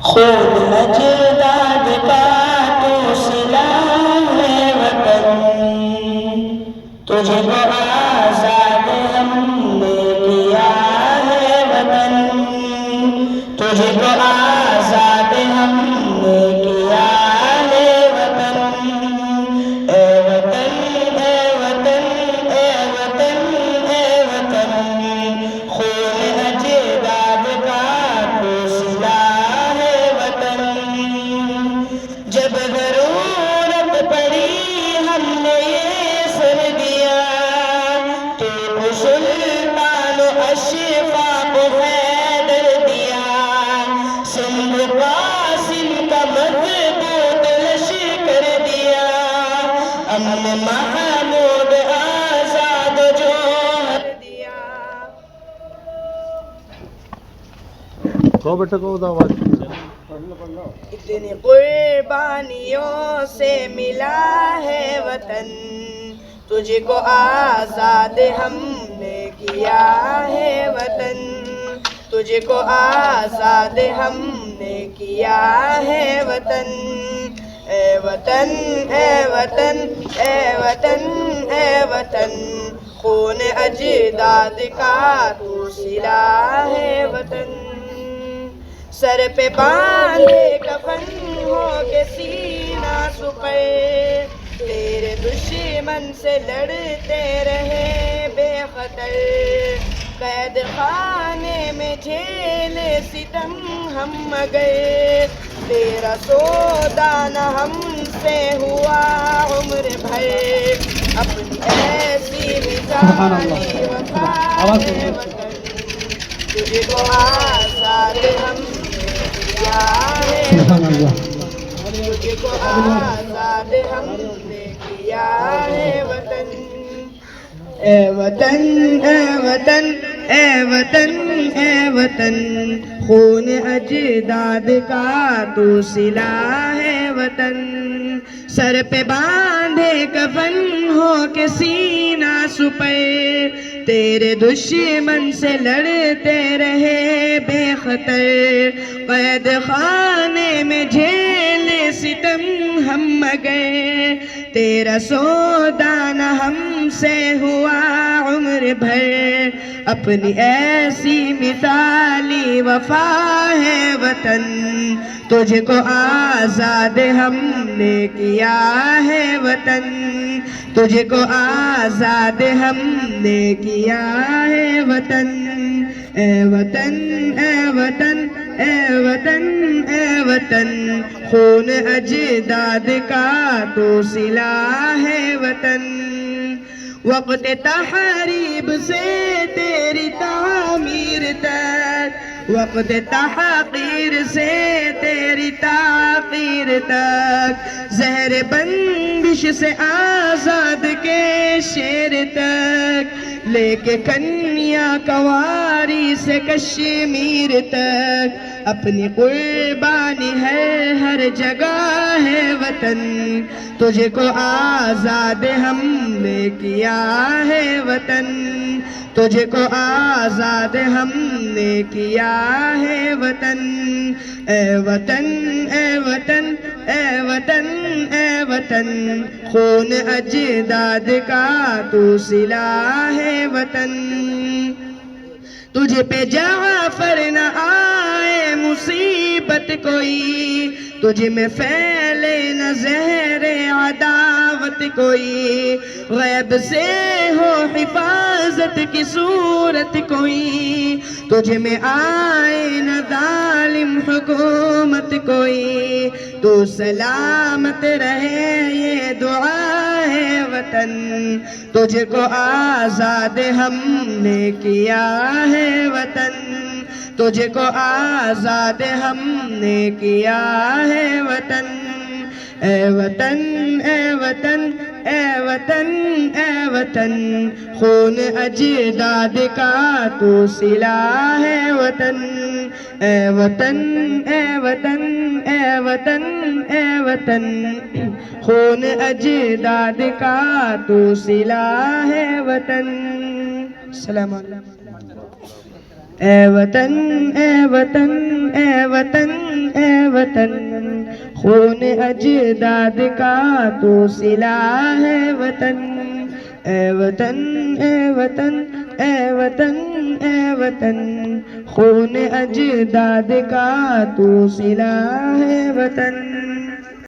खून अजदाद का तो सिला है वतन, तुझको आजाद हमने किया है वतन, तुझको आजाद हमने किया है वतन। ए वतन ए वतन ए वतन ए वतन, खून अजदाद का तो सिला है वतन। जब जरूरत पड़ी हमने ये सर दिया, टीपू सुल्तान अशफाक हैदर दिया, सिंध कासिम का मजबूत लश्कर दिया, अमन महमूद आजाद जो दिया। कहो बेटा कहो आवाज। इतनी कुर्बानियों से मिला है वतन, तुझको आजाद हमने किया है वतन, तुझको आजाद हमने किया है वतन। ए वतन ए वतन ए वतन ए वतन, खून अजदाद का तू सिला है वतन। सर पे बांधे कफन हो के सीना सुपर, तेरे दुश्मन से लड़ते रहे बेखतर, कैद खाने में झेले सितम हम गए, तेरा सौदा न हमसे हुआ उम्र भर, अपनी ऐसी मिसाली वफा है वतन, तुझको आजाद हमने किया है वतन, तुझको आजाद हमने किया है वतन। ए वतन ए वतन ए वतन ए वतन, खून अजदाद का तू सिला है वतन। सर पे बांधे कफन हो के सीना सुपर, तेरे दुश्मन से लड़ते रहे बेखतर, कैद खाने में झेले सितम हम गए, तेरा सौदा न हमसे हुआ उम्र भर, अपनी ऐसी मिसाली वफा है वतन, तुझको आजाद हमने किया है वतन, तुझको आजाद हमने किया है वतन। ए वतन ए वतन ए वतन ए वतन, खून अजदाद का तो सिला है वतन। वक्त तहरीब से तेरी तामीर तक, वक्त तहकीर से तेरी ताकीर तक, जहर बंदिश से आजाद के शेर तक, लेके कन्या कवारी से कश्मीर तक, अपनी कुर्बानी है हर जगह है वतन, तुझको आजाद हमने किया है वतन, तुझको आजाद हमने किया है वतन। ए वतन ए वतन ए वतन ए वतन, खून अजदाद का तू सिला है वतन। तुझे पे जाफर न आए मुसीबत कोई, तुझ में फैले न ज़हरे अदावत कोई, गैब से हो हिफाजत की सूरत कोई, तुझ में आए न जालिम हुकूमत कोई, तू सलामत रहे ये दुआ है वतन, तुझको आजाद हमने किया है वतन, तुझको आजाद हमने किया है वतन। ए वतन ए वतन ए वतन ए वतन, खून अजदाद का तू सिला है वतन। ए वतन ए वतन ए वतन ए वतन, खून अजदाद का तू सिला है वतन। सलाम अलैकुम। ए वतन ए वतन ए वतन ए वतन खून अजदाद का तो सिला है वतन ए वतन ए वतन ए वतन ए वतन खून अजदाद का तो सिला है वतन